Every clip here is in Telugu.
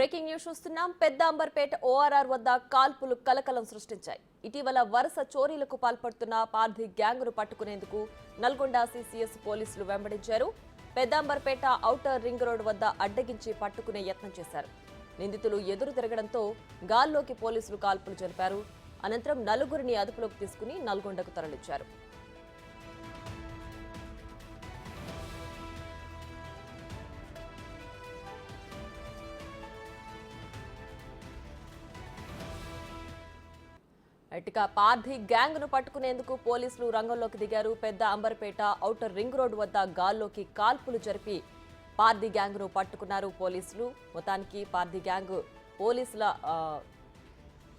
బ్రేకింగ్ న్యూస్ చూస్తున్నాం. పెద్ద అంబర్పేట ఓఆర్ఆర్ వద్ద కాల్పులు కలకలం సృష్టించాయి. ఇటీవల వరుస చోరీలకు పాల్పడుతున్న పార్థి గ్యాంగ్ను పట్టుకునేందుకు నల్గొండ సిసిఎస్ పోలీసులు వెంబడించారు. పెద్ద అంబర్పేట ఔటర్ రింగ్ రోడ్ వద్ద అడ్డగించి పట్టుకునే యత్నం చేశారు. నిందితులు ఎదురు తిరగడంతో గాల్లోకి పోలీసులు కాల్పులు జరిపారు. అనంతరం నలుగురిని అదుపులోకి తీసుకుని నల్గొండకు తరలించారు. ఇక పార్థి గ్యాంగ్ ను పట్టుకునేందుకు పోలీసులు రంగంలోకి దిగారు. పెద్ద అంబర్పేట ఔటర్ రింగ్ రోడ్ వద్ద గాల్లోకి కాల్పులు జరిపి పార్థి గ్యాంగ్ ను పట్టుకున్నారు పోలీసులు. మొత్తానికి పార్థి గ్యాంగ్ పోలీసుల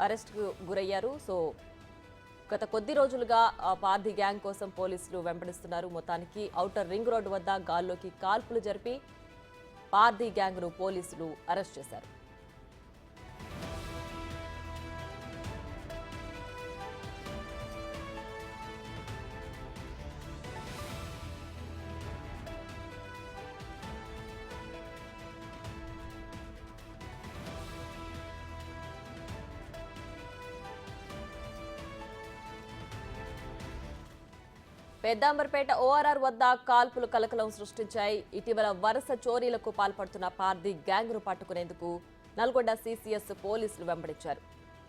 అరెస్ట్ కు గురయ్యారు. సో గత కొద్ది రోజులుగా పార్థి గ్యాంగ్ కోసం పోలీసులు వెంబడిస్తున్నారు. మొత్తానికి ఔటర్ రింగ్ రోడ్ వద్ద గాల్లోకి కాల్పులు జరిపి పార్థి గ్యాంగ్ ను పోలీసులు అరెస్ట్ చేశారు. పెద్ద అంబర్పేట ఓఆర్ఆర్ వద్ద కాల్పులు కలకలం సృష్టించాయి. ఇటీవల వరుస చోరీలకు పాల్పడుతున్న పార్థి గ్యాంగ్ ను పట్టుకునేందుకు నల్గొండ సిసిఎస్ పోలీసులు వెంబడించారు.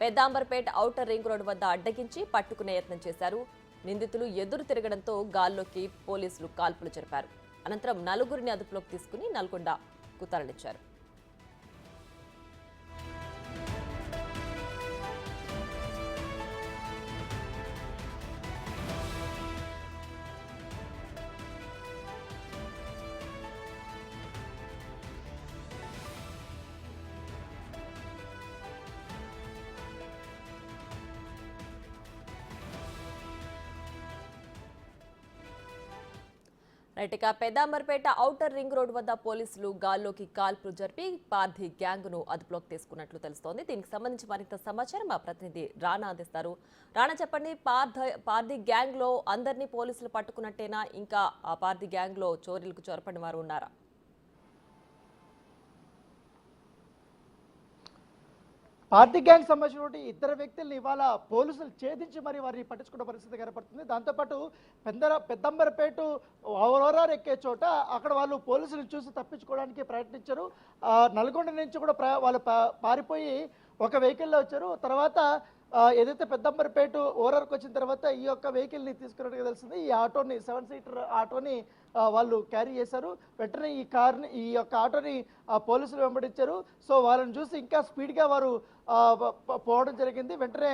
పెద్ద అంబర్పేట ఔటర్ రింగ్ రోడ్ వద్ద అడ్డగించి పట్టుకునే యత్నం చేశారు. నిందితులు ఎదురు తిరగడంతో గాల్లోకి పోలీసులు కాల్పులు జరిపారు. అనంతరం నలుగురిని అదుపులోకి తీసుకుని నల్గొండకు తరలించారు. ఇక పెద్ద అంబర్పేట ఔటర్ రింగ్ రోడ్ వద్ద పోలీసులు గాల్లోకి కాల్పులు జరిపి పార్థి గ్యాంగ్ ను అదుపులోకి తీసుకున్నట్లు తెలుస్తోంది. దీనికి సంబంధించి మరింత సమాచారం మా ప్రతినిధి రాణా అందిస్తారు. రాణా, చెప్పండి, పార్థి గ్యాంగ్ లో అందరినీ పోలీసులు పట్టుకున్నట్టేనా? ఇంకా ఆ పార్థి గ్యాంగ్ లో చోరీలకు చొరపడిన వారు ఉన్నారా? పార్థి గ్యాంగ్ సంబంధించినటువంటి ఇద్దరు వ్యక్తుల్ని ఇవాళ పోలీసులు ఛేదించి మరి వారిని పట్టించుకున్న పరిస్థితి కనపడుతుంది. దాంతోపాటు పెద్దంబరపేట ఓఆర్ఆర్ ఎక్కే చోట అక్కడ వాళ్ళు పోలీసులు చూసి తప్పించుకోవడానికి ప్రయత్నించారు. నల్గొండ నుంచి కూడా వాళ్ళు పారిపోయి ఒక వెహికల్లో వచ్చారు. తర్వాత ఏదైతే పెద్దంబరపేట ఓఆర్ఆర్కి వచ్చిన తర్వాత ఈ యొక్క వెహికల్ని తీసుకున్నట్టుగా తెలిసింది. ఈ ఆటోని 7 సీటర్ ఆటోని వాళ్ళు క్యారీ చేశారు. వెంటనే ఈ యొక్క ఆటోని పోలీసులు వెంబడించారు. సో వాళ్ళని చూసి ఇంకా స్పీడ్గా వారు పోవడం జరిగింది. వెంటనే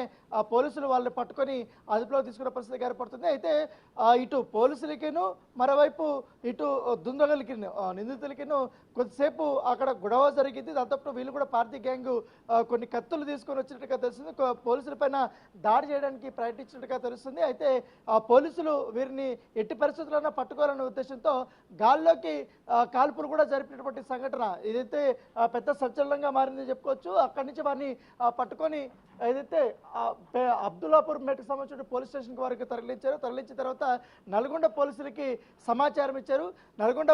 పోలీసులు వాళ్ళని పట్టుకొని అదుపులో తీసుకున్న పరిస్థితి ఏర్పడుతుంది. అయితే ఇటు పోలీసులకిను మరోవైపు ఇటు దుండగులకి నిందితులకిను కొద్దిసేపు అక్కడ గొడవ జరిగింది. దాంతో వీళ్ళు కూడా పార్థి గ్యాంగ్ కొన్ని కత్తులు తీసుకొని వచ్చినట్టుగా తెలుస్తుంది. పోలీసుల పైన దాడి చేయడానికి ప్రయత్నించినట్టుగా తెలుస్తుంది. అయితే పోలీసులు వీరిని ఎట్టి పరిస్థితుల్లో పట్టుకోవాలనే ఉద్దేశంతో గాల్లోకి కాల్పులు కూడా జరిపినటువంటి సంఘటన ఇదైతే పెద్ద సంచలనంగా మారిందని చెప్పుకోవచ్చు. అక్కడి నుంచి వారిని పట్టుకొని ఏదైతే అబ్దుల్లాపూర్ మెట్కి సంబంధించిన పోలీస్ స్టేషన్కి వారికి తరలించిన తర్వాత నల్గొండ పోలీసులకి సమాచారం ఇచ్చారు. నల్గొండ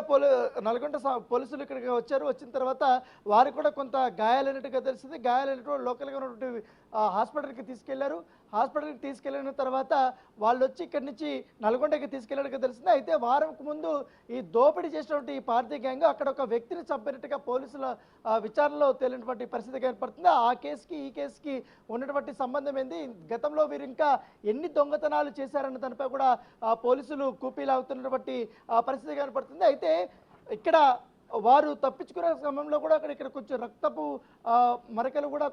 పోలీసులు ఇక్కడికి వచ్చారు. వచ్చిన తర్వాత వారికి కూడా కొంత గాయాలైనట్టుగా తెలిసింది. గాయాలైనటువంటి లోకల్గా ఉన్నటువంటి హాస్పిటల్కి తీసుకెళ్లారు. హాస్పిటల్కి తీసుకెళ్లిన తర్వాత వాళ్ళు వచ్చి ఇక్కడి నుంచి నల్గొండకి తీసుకెళ్లాడుగా తెలిసింది. అయితే వారంకు ముందు ఈ దోపిడీ చేసినటువంటి ఈ పార్థి గ్యాంగ్ అక్కడ ఒక వ్యక్తిని చంపినట్టుగా పోలీసుల విచారణలో తేలినటువంటి పరిస్థితి ఏర్పడుతుంది. ఆ కేసుకి ఈ కేసుకి ఉన్నటువంటి సంబంధం ఏంది, గతంలో వీరు ఇంకా ఎన్ని దొంగతనాలు చేశారన్న దానిపై కూడా పోలీసులు కూపీలాగుతున్నటువంటి పరిస్థితి కనపడుతుంది. అయితే ఇక్కడ వారు తప్పించుకునే సమయంలో కూడా ఇక్కడ కొంచెం రక్తపు మరకలు కూడా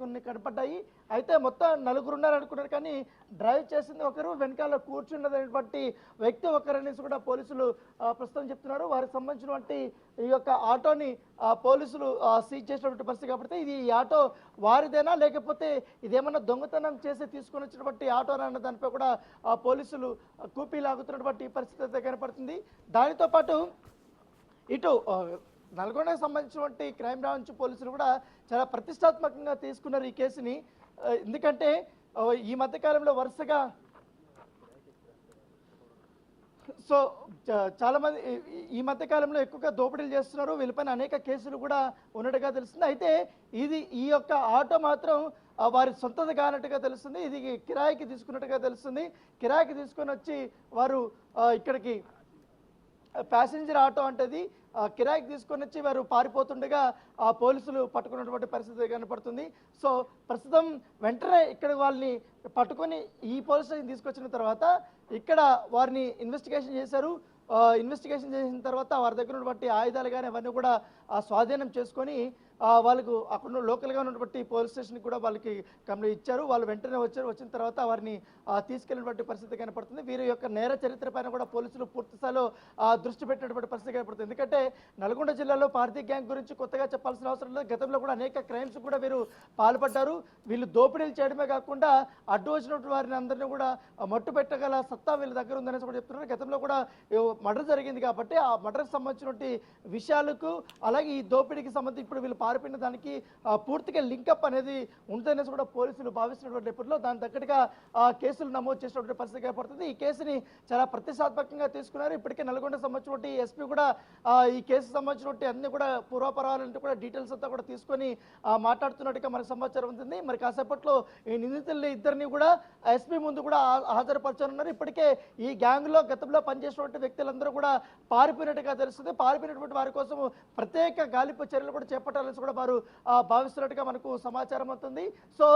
కొన్ని కనపడ్డాయి. అయితే మొత్తం నలుగురు ఉన్నారనుకున్నారు, కానీ డ్రైవ్ చేసింది ఒకరు, వెనకాల కూర్చున్నటువంటి వ్యక్తి ఒకరనేసి కూడా పోలీసులు ప్రస్తుతం చెప్తున్నారు. వారికి సంబంధించినటువంటి ఈ యొక్క ఆటోని పోలీసులు సీజ్ చేసినటువంటి పరిస్థితి కాబట్టి ఇది ఈ ఆటో వారిదేనా లేకపోతే ఇదేమన్నా దొంగతనం చేసి తీసుకొని వచ్చినటువంటి ఆటో అన్న దానిపై కూడా పోలీసులు కూపీలాగుతున్నటువంటి పరిస్థితి కనపడుతుంది. దానితో పాటు ఇటు నల్గొండకు సంబంధించినటువంటి క్రైమ్ బ్రాంచ్ పోలీసులు కూడా చాలా ప్రతిష్టాత్మకంగా తీసుకున్నారు ఈ కేసుని. ఎందుకంటే ఈ మధ్యకాలంలో వరుసగా సో చాలా మంది ఈ మధ్య కాలంలో ఎక్కువగా దోపిడీలు చేస్తున్నారు, వీళ్ళపైన అనేక కేసులు కూడా ఉన్నట్టుగా తెలుస్తుంది. అయితే ఈ యొక్క ఆటో మాత్రం వారి సొంతది కానట్టుగా తెలుస్తుంది. ఇది కిరాయికి తీసుకున్నట్టుగా తెలుస్తుంది. కిరాయికి తీసుకొని వచ్చి వారు ఇక్కడికి ప్యాసింజర్ ఆటో అంటది కిరాయికి తీసుకొని వచ్చి వారు పారిపోతుండగా పోలీసులు పట్టుకున్నటువంటి పరిస్థితి కనపడుతుంది. సో ప్రస్తుతం వెంటనే ఇక్కడ వాళ్ళని పట్టుకొని ఈ పోలీస్ స్టేషన్ తీసుకొచ్చిన తర్వాత ఇక్కడ వారిని ఇన్వెస్టిగేషన్ చేశారు. ఇన్వెస్టిగేషన్ చేసిన తర్వాత వారి దగ్గర ఉన్నటువంటి ఆయుధాలు కానీ అవన్నీ కూడా స్వాధీనం చేసుకొని వాళ్ళకు అక్కడ లోకల్గా ఉన్నటువంటి పోలీస్ స్టేషన్కి కూడా వాళ్ళకి కంప్లైంట్ ఇచ్చారు. వాళ్ళు వెంటనే వచ్చారు. వచ్చిన తర్వాత వారిని తీసుకెళ్ళినటువంటి పరిస్థితి కనపడుతుంది. వీరి యొక్క నేర చరిత్ర పైన కూడా పోలీసులు పూర్తిస్థాయిలో దృష్టి పెట్టినటువంటి పరిస్థితి కనపడుతుంది. ఎందుకంటే నల్గొండ జిల్లాలో పార్టీ గ్యాంగ్ గురించి కొత్తగా చెప్పాల్సిన అవసరం లేదు. గతంలో కూడా అనేక క్రైమ్స్ కూడా వీరు పాల్పడ్డారు. వీళ్ళు దోపిడీలు చేయడమే కాకుండా అడ్డు వచ్చినటువంటి వారిని అందరినీ కూడా మట్టు పెట్టగల సత్తా వీళ్ళ దగ్గర ఉందనేసి కూడా చెప్తున్నారు. గతంలో కూడా మర్డర్ జరిగింది కాబట్టి ఆ మర్డర్కి సంబంధించినటువంటి విషయాలకు అలాగే ఈ దోపిడీకి సంబంధించి ఇప్పుడు వీళ్ళు పారిపోయిన దానికి పూర్తిగా లింకప్ అనేది ఉంటుందనేసి కూడా పోలీసులు భావిస్తున్నటువంటి నేపథ్యంలో దాని తగ్గట్టుగా కేసులు నమోదు చేసినటువంటి పరిస్థితి ఏర్పడుతుంది. ఈ కేసుని చాలా ప్రతిష్టాత్మకంగా తీసుకున్నారు. ఇప్పటికే నల్గొండ సంబంధించినటువంటి ఎస్పీ కూడా ఈ కేసు సంబంధించినటువంటి అన్ని కూడా పూర్వపరాలంటే కూడా డీటెయిల్స్ అంతా కూడా తీసుకొని మాట్లాడుతున్నట్టుగా మనకు సమాచారం ఉంటుంది. మరి కాసేపట్లో ఈ నిందితుల్ని ఇద్దరిని కూడా ఎస్పీ ముందు కూడా హాజరుపరచనున్నారు. ఇప్పటికే ఈ గ్యాంగ్లో గతంలో పనిచేసినటువంటి వ్యక్తులందరూ కూడా పారిపోయినట్టుగా తెలుస్తుంది. పారిపోయినటువంటి వారి కోసం ప్రత్యేక గాలింపు చర్యలు కూడా చేపట్టాలని కూడా వారు భావిస్తున్నట్టుగా మనకు సమాచారం అవుతుంది. సో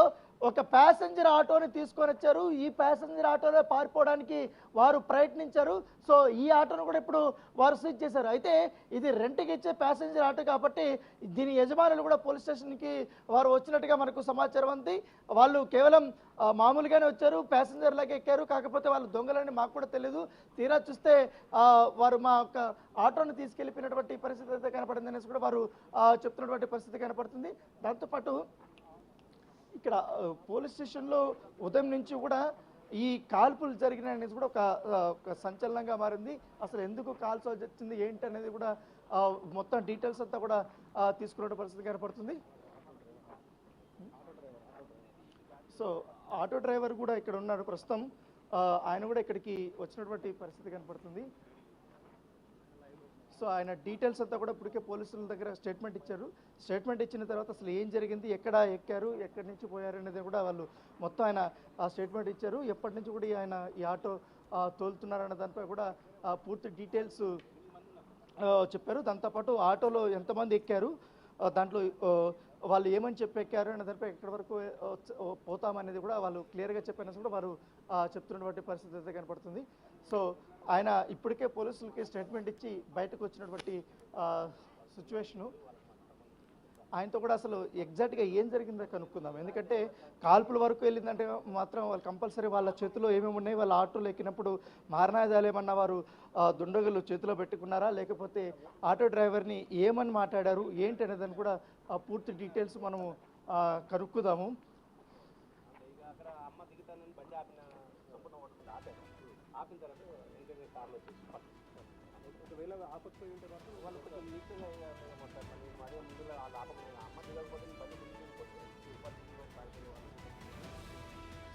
ఒక ప్యాసింజర్ ఆటోని తీసుకొని వచ్చారు. ఈ ప్యాసింజర్ ఆటోలో పారిపోవడానికి వారు ప్రయత్నించారు. సో ఈ ఆటోను కూడా ఇప్పుడు వారు సీజ్ చేశారు. అయితే ఇది రెంట్కి ఇచ్చే ప్యాసింజర్ ఆటో కాబట్టి దీని యజమానులు కూడా పోలీస్ స్టేషన్కి వారు వచ్చినట్టుగా మనకు సమాచారం ఉంది. వాళ్ళు కేవలం మామూలుగానే వచ్చారు, ప్యాసింజర్ లాగా ఎక్కారు. కాకపోతే వాళ్ళు దొంగలని మాకు కూడా తెలియదు. తీరా చూస్తే వారు మా యొక్క ఆటోను తీసుకెళ్ళిపోయినటువంటి పరిస్థితి అయితే కనపడింది అనేసి కూడా వారు చెప్తున్నటువంటి పరిస్థితి కనపడుతుంది. దాంతోపాటు ఇక్కడ పోలీస్ స్టేషన్లో ఉదయం నుంచి కూడా ఈ కాల్పులు జరిగినాయి అనేది కూడా ఒక సంచలనంగా మారింది. అసలు ఎందుకు కాల్స్ వచ్చింది ఏంటి అనేది కూడా మొత్తం డీటెయిల్స్ అంతా కూడా తీసుకునే పరిస్థితి కనపడుతుంది. సో ఆటో డ్రైవర్ కూడా ఇక్కడ ఉన్నాడు ప్రస్తుతం. ఆయన కూడా ఇక్కడికి వచ్చినటువంటి పరిస్థితి కనపడుతుంది. సో ఆయన డీటెయిల్స్ అంతా కూడా ఇప్పటికే పోలీసుల దగ్గర స్టేట్మెంట్ ఇచ్చారు. స్టేట్మెంట్ ఇచ్చిన తర్వాత అసలు ఏం జరిగింది, ఎక్కడ ఎక్కారు, ఎక్కడి నుంచి పోయారు అనేది కూడా వాళ్ళు మొత్తం ఆయన స్టేట్మెంట్ ఇచ్చారు. ఎప్పటి నుంచి కూడా ఆయన ఈ ఆటో తోలుతున్నారన్న దానిపై కూడా పూర్తి డీటెయిల్స్ చెప్పారు. దాంతోపాటు ఆటోలో ఎంతమంది ఎక్కారు, దాంట్లో వాళ్ళు ఏమని చెప్పి ఎక్కారు అనే దానిపై ఎక్కడి వరకు పోతామనేది కూడా వాళ్ళు క్లియర్గా చెప్పినా కూడా వారు చెప్తున్నటువంటి పరిస్థితి అయితే కనపడుతుంది. సో ఆయన ఇప్పటికే పోలీసులకి స్టేట్మెంట్ ఇచ్చి బయటకు వచ్చినటువంటి సిచ్యువేషను. ఆయనతో కూడా అసలు ఎగ్జాక్ట్గా ఏం జరిగిందో కనుక్కుందాం. ఎందుకంటే కాల్పుల వరకు వెళ్ళిందంటే మాత్రం వాళ్ళు కంపల్సరీ వాళ్ళ చేతిలో ఏమేమి ఉన్నాయి, వాళ్ళ ఆటోలో ఎక్కినప్పుడు మారణాయుధాలు ఏమన్నా వారు దుండగులు చేతిలో పెట్టుకున్నారా, లేకపోతే ఆటో డ్రైవర్ని ఏమని మాట్లాడారు ఏంటి అనేదాన్ని కూడా పూర్తి డీటెయిల్స్ మనము కనుక్కుందాము.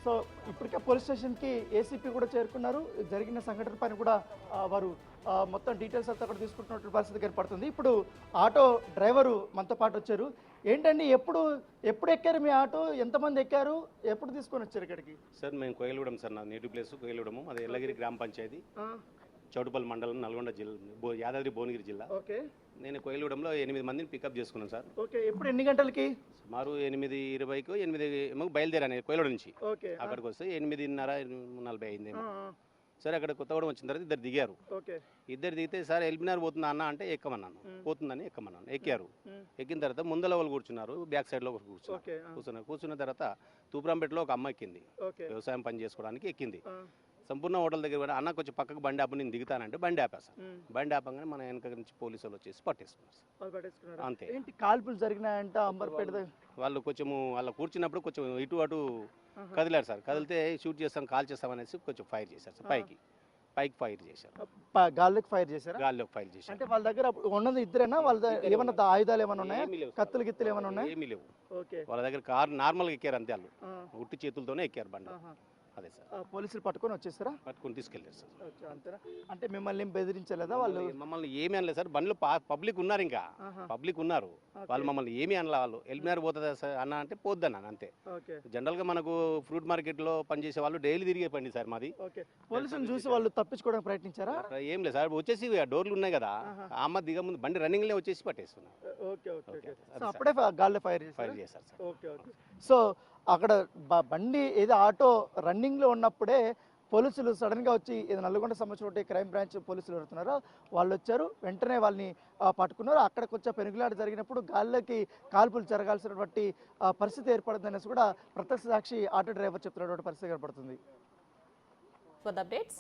సో ఇప్పటికే పోలీస్ స్టేషన్కి ఏసీపీ కూడా చేరుకున్నారు. జరిగిన సంఘటన పైన కూడా వారు మొత్తం డీటెయిల్స్ అంతా కూడా తీసుకుంటున్నటువంటి పరిస్థితి కనపడుతుంది. ఇప్పుడు ఆటో డ్రైవరు మనతో పాటు వచ్చారు. ఏంటండి ఎప్పుడు ఎక్కారు మీ ఆటో, ఎంతమంది ఎక్కారు, ఎప్పుడు తీసుకొని వచ్చారు ఇక్కడికి? సార్ మేము కోయిలగూడెం సార్, నా నేటివ్ ప్లేస్ కోయిలగూడెము. అది ఎల్లగిరి గ్రామ పంచాయతీ, చౌటుపల్లి మండలం, నల్గొండ జిల్లా, యాదాద్రి భువనగిరి జిల్లా. ఓకే. నేను కోయిలగూడెంలో 8 మందిని పికప్ చేసుకున్నాను సార్. ఓకే. ఎప్పుడు ఎన్ని గంటలకి? సుమారు 8:20కు 8 బయలుదేరాను కోయిలగూడెం నుంచి. ఓకే. అక్కడికి వస్తే 8:30-8:40 అయిందేమో. సరే అక్కడ కొత్తగూడెం వచ్చిన తర్వాత ఇద్దరు దిగారు. ఓకే. ఇద్దరు దిగితే సార్ ఎల్బినార్ పోతుందా అన్న అంటే ఎక్కమన్నాను. పోతుందని ఎక్కమన్నాను. ఎక్కారు. ఎక్కిన తర్వాత ముందల వాళ్ళు కూర్చున్నారు, బ్యాక్ సైడ్లో కూర్చున్న తర్వాత తూప్రాంపేటలో ఒక అమ్మ ఎక్కింది. వ్యవసాయం పని చేసుకోవడానికి ఎక్కింది. సంపూర్ణ హోటల్ దగ్గర పోయినా అన్న కొంచెం పక్కకు బండి ఆపు, నేను దిగుతానంటే బండి ఆపేస్తాను. బండి ఆపంగానే మన వెనక నుంచి పోలీసులు వచ్చేసి పట్టేసుకున్నారు. అంతే. ఏంటి కాల్పులు జరిగినాయంట అంబర్పేట? వాళ్ళు కొంచెము వాళ్ళ కూర్చున్నప్పుడు కొంచెం ఇటు అటు కదిలారు సార్. కదిలితే షూట్ చేస్తాం, కాల్ చేస్తాం అనేసి కొంచెం ఫైర్ చేశారు సార్. పైకి ఫైర్ చేశారు. గాల్లోకి ఫైర్ చేశారు. గాల్లోకి ఫైర్ చేశారు. అంటే వాళ్ళ దగ్గర ఉన్నది ఇద్దరేనా? వాళ్ళ ఏమన్నా ఆయుధాలు ఏమైనా ఉన్నాయా, కత్తులు గిత్తులు ఏమైనా ఉన్నాయా? ఏమీ లేవు. ఓకే. వాళ్ళ దగ్గర కారు నార్మల్గా ఎక్కారు అంతే. వాళ్ళు ఉట్టి చేతులతోనే ఎక్కారు బండి. అదే సార్ పోలీసులు పట్టుకొని వచ్చేస్తారా? పట్టుకొని తీసుకెళ్ళారు సార్. అంతేనా? అంటే మిమ్మల్ని ఏం బెదిరించలేదా వాళ్ళు? మమ్మల్ని ఏమీ అనలేదు సార్, బండ్లు పబ్లిక్ ఉన్నారు, ఇంకా పబ్లిక్ ఉన్నారు, వాళ్ళు మమ్మల్ని ఏమీ అనలే. వాళ్ళు ఎల్బినార్ పోతుందా సార్ అన్న అంటే పోద్దన్నాను అంతే. జనరల్గా మనకు ఫ్రూట్ మార్కెట్లో పనిచేసే వాళ్ళు డైలీ తిరిగే పండి సార్ మాది. పోలీసులు చూసి వాళ్ళు తప్పించుకోవడానికి ప్రయత్నించారా? ఏం లేదు సార్, వచ్చేసి డోర్లు ఉన్నాయి కదా, అమ్మ దిగ ముందు బండి రన్నింగ్లో వచ్చేసి పట్టేస్తున్నారు. అప్పుడే గాల్లో ఫైర్ చేశారు సార్. సో అక్కడ బండి ఏదో ఆటో రన్నింగ్ లో ఉన్నప్పుడే పోలీసులు సడన్ గా వచ్చి ఇది నల్గొండ సంబంధించిన క్రైమ్ బ్రాంచ్ పోలీసులు ఎవరుతున్నారో వాళ్ళు వచ్చారు, వెంటనే వాళ్ళని పట్టుకున్నారు. అక్కడికి వచ్చే పెనుగులాట జరిగినప్పుడు గాల్లోకి కాల్పులు జరగాల్సినటువంటి పరిస్థితి ఏర్పడిందనేసి కూడా ప్రత్యక్ష సాక్షి ఆటో డ్రైవర్ చెప్తున్నటువంటి పరిస్థితి ఏర్పడుతుంది. For the updates,